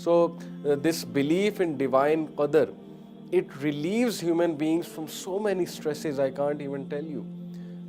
So this belief in divine qadar, it relieves human beings from so many stresses I can't even tell you.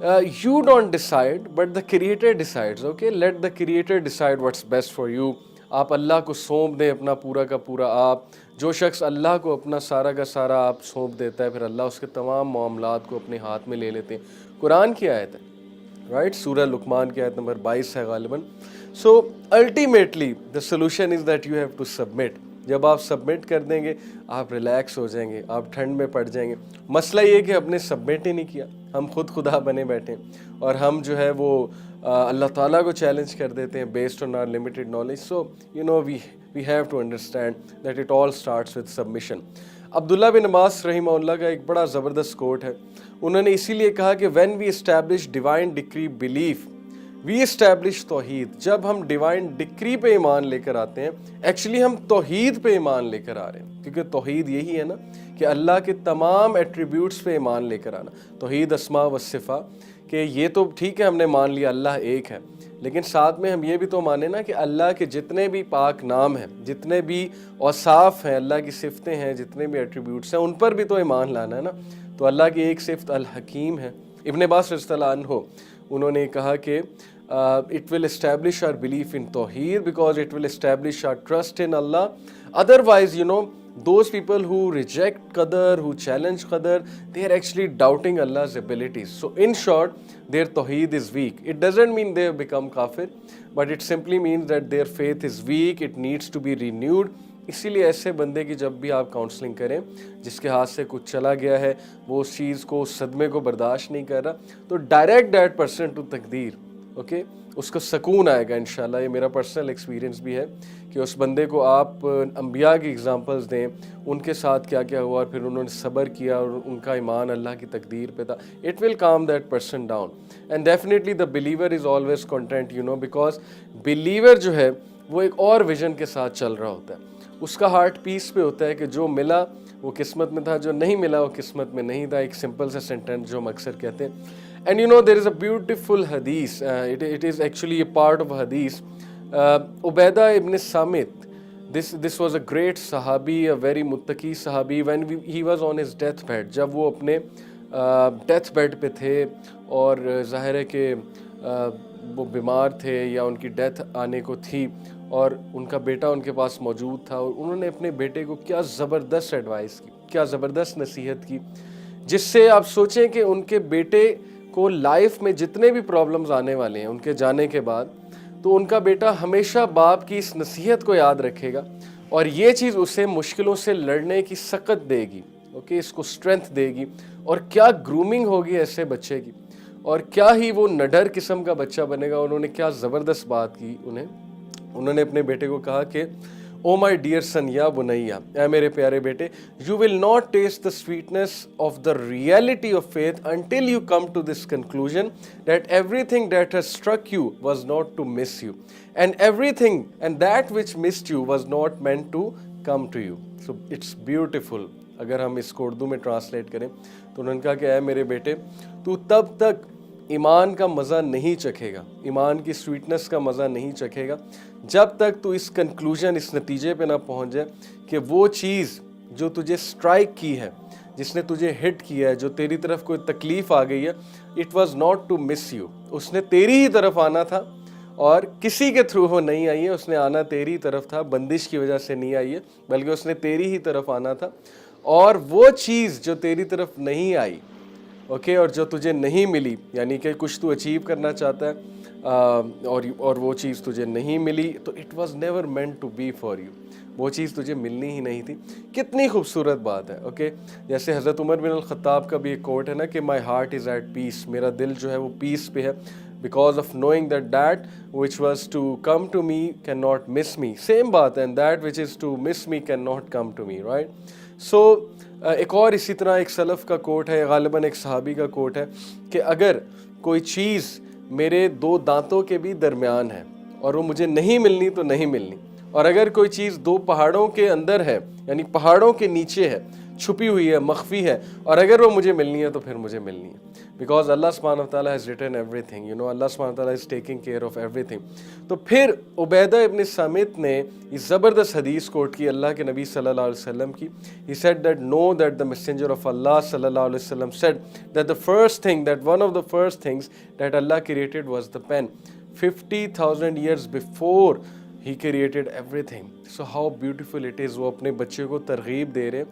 You don't decide, but the Creator decides. Okay, let the Creator decide what's best for you. آپ اللہ کو سونپ دیں اپنا پورا کا پورا. آپ جو شخص اللہ کو اپنا سارا کا سارا آپ سونپ دیتا ہے، پھر اللہ اس کے تمام معاملات کو اپنے ہاتھ میں لے لیتے ہیں. قرآن کی آیت ہے، رائٹ، سورہ لقمان کی آیت نمبر 22 ہے غالباً. So ultimately the solution is that you have to submit. جب آپ سبمٹ کر دیں گے آپ ریلیکس ہو جائیں گے، آپ ٹھنڈ میں پڑ جائیں گے. مسئلہ یہ کہ ہم نے سبمٹ ہی نہیں کیا، ہم خود خدا بنے بیٹھے ہیں، اور ہم جو ہے وہ اللہ تعالیٰ کو چیلنج کر دیتے ہیں based on our limited knowledge. So you know we have to understand that it all starts with submission. Abdullah bin Abbas رحمہ اللہ کا ایک بڑا زبردست کوٹ ہے. انہوں نے اسی لیے کہا کہ when we establish divine decree belief we establish توحید. جب ہم ڈیوائن ڈکری پہ ایمان لے کر آتے ہیں، ایکچولی ہم توحید پہ ایمان لے کر آ رہے ہیں، کیونکہ توحید یہی ہے نا کہ اللہ کے تمام ایٹریبیوٹس پہ ایمان لے کر آنا. توحید اسماء و صفات، کہ یہ تو ٹھیک ہے ہم نے مان لیا اللہ ایک ہے، لیکن ساتھ میں ہم یہ بھی تو مانیں نا کہ اللہ کے جتنے بھی پاک نام ہیں، جتنے بھی اوصاف ہیں، اللہ کی صفتیں ہیں، جتنے بھی ایٹریبیوٹس ہیں، ان پر بھی تو ایمان لانا ہے نا. تو اللہ کی ایک صفت الحکیم ہے. ابن عباس رضی اللہ عنہ انہوں نے کہا کہ it will establish our belief in Tawheed because it will establish our trust in Allah. Otherwise, you know, those people who reject Qadar, who challenge Qadar, they are actually doubting Allah's abilities. So in short, their Tawheed is weak. It doesn't mean they have become kafir, but it simply means that their faith is weak. It needs to be renewed. اسی لیے ایسے بندے کی جب بھی آپ counselling کریں جس کے ہاتھ سے کچھ چلا گیا ہے، وہ اس چیز کو، اس صدمے کو برداشت نہیں کر رہا، تو ڈائریکٹ دیٹ پرسن ٹو تقدیر. اوکے، اس کو سکون آئے گا انشاءاللہ. یہ میرا پرسنل ایکسپیرینس بھی ہے کہ اس بندے کو آپ انبیاء کی ایگزامپلز دیں، ان کے ساتھ کیا کیا ہوا، اور پھر انہوں نے صبر کیا اور ان کا ایمان اللہ کی تقدیر پہ تھا. It will come that person down. And definitely the believer is always content, you know, because believer جو ہے وہ ایک اور ویژن کے ساتھ چل رہا ہوتا ہے. اس کا ہارٹ پیس پہ ہوتا ہے کہ جو ملا وہ قسمت میں تھا، جو نہیں ملا وہ قسمت میں نہیں تھا. ایک سمپل سا سینٹینس جو ہم اکثر کہتے ہیں. And you know, there is a beautiful hadith. It is actually a part of a hadith. Ubaidah ibn Samit, this was a great sahabi, a very muttaqi sahabi. When he was on his deathbed, جب وہ اپنے death bed پہ تھے اور ظاہر ہے کہ وہ بیمار تھے یا ان کی ڈیتھ آنے کو تھی، اور ان کا بیٹا ان کے پاس موجود تھا، اور انہوں نے اپنے بیٹے کو کیا زبردست ایڈوائس کی، کیا زبردست نصیحت کی، جس سے آپ سوچیں کہ ان کے بیٹے کو لائف میں جتنے بھی پرابلمز آنے والے ہیں ان کے جانے کے بعد، تو ان کا بیٹا ہمیشہ باپ کی اس نصیحت کو یاد رکھے گا، اور یہ چیز اسے مشکلوں سے لڑنے کی سکت دے گی. اوکے، اس کو اسٹرینتھ دے گی. اور کیا گرومنگ ہوگی ایسے بچے کی، اور کیا ہی وہ نڈر قسم کا بچہ بنے گا. انہوں نے کیا زبردست بات کی. انہوں نے اپنے بیٹے کو کہا کہ او مائی ڈیئر سن یا بنیا، اے میرے پیارے بیٹے، you will not taste the sweetness of the reality of faith until you come to this conclusion that everything that has struck you was not to miss you, and everything and that which missed you was not meant to come to you. So it's beautiful. اگر ہم اس کو اردو میں translate کریں تو انہوں نے کہا کہ اے میرے بیٹے، تو تب تک ایمان کا مزہ نہیں چکھے گا، ایمان کی سویٹنس کا مزہ نہیں چکھے گا، جب تک تو اس کنکلوژن، اس نتیجے پہ نہ پہنچ جائے کہ وہ چیز جو تجھے سٹرائک کی ہے، جس نے تجھے ہٹ کیا ہے، جو تیری طرف کوئی تکلیف آ گئی ہے، it was not to miss you. اس نے تیری ہی طرف آنا تھا، اور کسی کے تھرو وہ نہیں آئی ہے، اس نے آنا تیری طرف تھا، بندش کی وجہ سے نہیں آئی ہے، بلکہ اس نے تیری ہی طرف آنا تھا. اور وہ چیز جو تیری طرف نہیں آئی، اوکے، اور جو تجھے نہیں ملی، یعنی کہ کچھ تو اچیو کرنا چاہتا ہے اور وہ چیز تجھے نہیں ملی، تو it was never meant to be for you, وہ چیز تجھے ملنی ہی نہیں تھی. کتنی خوبصورت بات ہے. اوکے، جیسے حضرت عمر بن الخطاب کا بھی ایک کوٹ ہے نا کہ my heart is at peace, میرا دل جو ہے وہ پیس پہ ہے، because of knowing that which was to come to me can not miss me. Same بات ہے، and that which is to miss me can not come to me, right. So ایک اور اسی طرح ایک سلف کا کوٹ ہے، غالباً ایک صحابی کا کوٹ ہے، کہ اگر کوئی چیز میرے دو دانتوں کے بھی درمیان ہے اور وہ مجھے نہیں ملنی تو نہیں ملنی، اور اگر کوئی چیز دو پہاڑوں کے اندر ہے، یعنی پہاڑوں کے نیچے ہے، چھپی ہوئی ہے, مخفی ہے, اور اگر وہ مجھے ملنی ہے تو پھر مجھے ملنی ہے. بیکاز اللہ سبحانہ و تعالیٰ has written everything, اللہ سبحانہ و تعالیٰ is taking care of everything. تو پھر عبیدہ ابن سامت نے یہ زبردست حدیث کوٹ کی اللہ کے نبی صلی اللہ علیہ وسلم کی. He said that know that the messenger of Allah صلی اللہ علیہ وسلم said that the first thing, that one of the first things that Allah created was the pen. 50,000 years before He created everything. So how beautiful it is. وہ اپنے بچے کو ترغیب دے رہے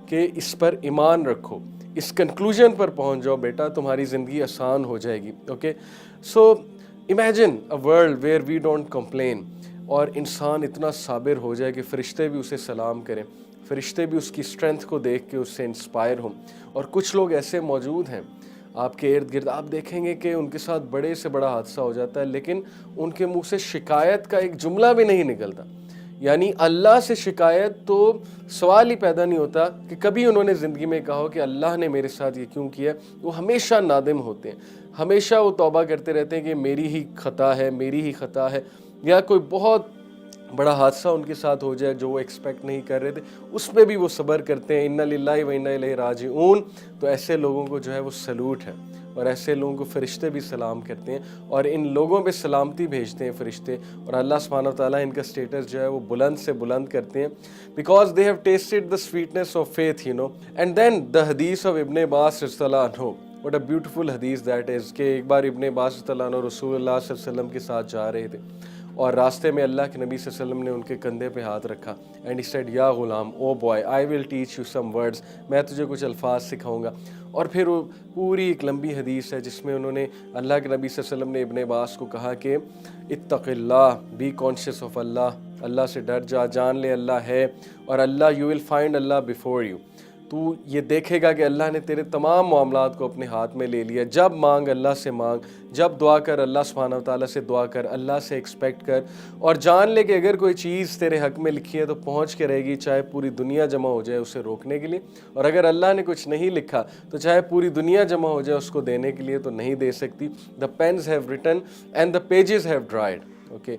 کہ اس پر ایمان رکھو, اس کنکلوژن پر پہنچ جاؤ بیٹا, تمہاری زندگی آسان ہو جائے گی. Okay, so imagine a world where we don't complain, اور انسان اتنا صابر ہو جائے کہ فرشتے بھی اسے سلام کریں, فرشتے بھی اس کی اسٹرینتھ کو دیکھ کے اس سے انسپائر ہوں. اور کچھ لوگ ایسے موجود ہیں آپ کے ارد گرد, آپ دیکھیں گے کہ ان کے ساتھ بڑے سے بڑا حادثہ ہو جاتا ہے لیکن ان کے منہ سے شکایت کا ایک جملہ بھی نہیں نکلتا. یعنی اللہ سے شکایت تو سوال ہی پیدا نہیں ہوتا کہ کبھی انہوں نے زندگی میں کہا ہو کہ اللہ نے میرے ساتھ یہ کیوں کیا. وہ ہمیشہ نادم ہوتے ہیں, ہمیشہ وہ توبہ کرتے رہتے ہیں کہ میری ہی خطا ہے, میری ہی خطا ہے, یا کوئی بہت بڑا حادثہ ان کے ساتھ ہو جائے جو وہ ایکسپیکٹ نہیں کر رہے تھے, اس پہ بھی وہ صبر کرتے ہیں. انا للہ و انا الیہ راجعون. تو ایسے لوگوں کو جو ہے وہ سلوٹ ہے, اور ایسے لوگوں کو فرشتے بھی سلام کرتے ہیں, اور ان لوگوں پہ سلامتی بھیجتے ہیں فرشتے, اور اللہ سبحانہ و تعالیٰ ان کا اسٹیٹس جو ہے وہ بلند سے بلند کرتے ہیں. Because they have tasted the sweetness of faith, and then the حدیث آف ابن عباس رضی اللہ عنہ. واٹ اے بیوٹیفل حدیث دیٹ از, کہ ایک بار ابن عباس رضی اللہ عنہ رسول اللہ صلی اللہ علیہ وسلم کے ساتھ جا رہے تھے, اور راستے میں اللہ کے نبی صلی اللہ علیہ وسلم نے ان کے کندھے پہ ہاتھ رکھا. اینڈ ہی سیڈ یا غلام, oh boy, I will teach you some words, میں تجھے کچھ الفاظ سکھاؤں گا. اور پھر وہ پوری ایک لمبی حدیث ہے جس میں انہوں نے, اللہ کے نبی صلی اللہ علیہ وسلم نے ابن عباس کو کہا کہ اتق اللہ, بی کانشیس آف اللہ, اللہ سے ڈر جا, جان لے اللہ ہے, اور اللہ, یو ول فائنڈ اللہ بیفور یو. تو یہ دیکھے گا کہ اللہ نے تیرے تمام معاملات کو اپنے ہاتھ میں لے لیا. جب مانگ اللہ سے مانگ, جب دعا کر اللہ سبحانہ و تعالیٰ سے دعا کر, اللہ سے ایکسپیکٹ کر, اور جان لے کہ اگر کوئی چیز تیرے حق میں لکھی ہے تو پہنچ کے رہے گی, چاہے پوری دنیا جمع ہو جائے اسے روکنے کے لیے, اور اگر اللہ نے کچھ نہیں لکھا تو چاہے پوری دنیا جمع ہو جائے اس کو دینے کے لیے تو نہیں دے سکتی. The pens have written and the pages have dried. Okay,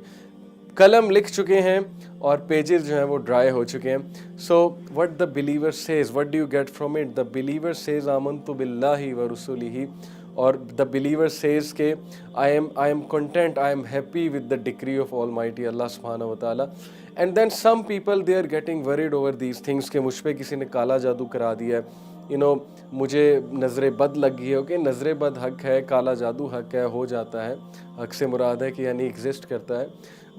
قلم لکھ چکے ہیں اور پیجز جو ہیں وہ ڈرائی ہو چکے ہیں. So what the believer says, what do you get from it? The believer says آمنت باللہ و رسولہ, اور دا بلیور سیز کہ I am content, I am happy with the decree of almighty اللہ سبحانہ و تعالیٰ. And then some people they are getting worried over these things, کہ مجھ پہ کسی نے کالا جادو کرا دیا ہے, مجھے نظر بد لگ گئی ہے. اوکے, نظر بد حق ہے, کالا جادو حق ہے, ہو جاتا ہے, حق سے مراد ہے کہ یعنی ایگزسٹ کرتا ہے.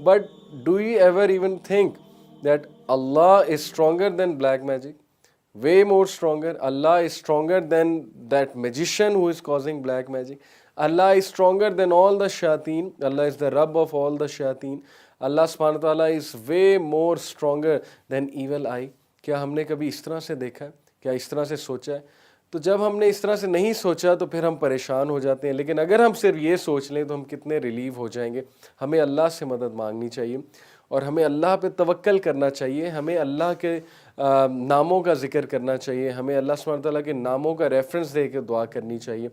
But do you ever even think that Allah is stronger than black magic? Way more stronger. Allah is stronger than that magician who is causing black magic. Allah is stronger than all the shayateen. Allah is the Rabb of all the shayateen. Allah subhanahu wa ta'ala is way more stronger than evil eye. کیا ہم نے کبھی اس طرح سے دیکھا ہے؟ کیا اس طرح سے سوچا ہے؟ تو جب ہم نے اس طرح سے نہیں سوچا تو پھر ہم پریشان ہو جاتے ہیں. لیکن اگر ہم صرف یہ سوچ لیں تو ہم کتنے ریلیو ہو جائیں گے. ہمیں اللہ سے مدد مانگنی چاہیے, اور ہمیں اللہ پہ توکل کرنا چاہیے, ہمیں اللہ کے ناموں کا ذکر کرنا چاہیے, ہمیں اللہ سبحانہ تعالیٰ کے ناموں کا ریفرنس دے کے دعا کرنی چاہیے.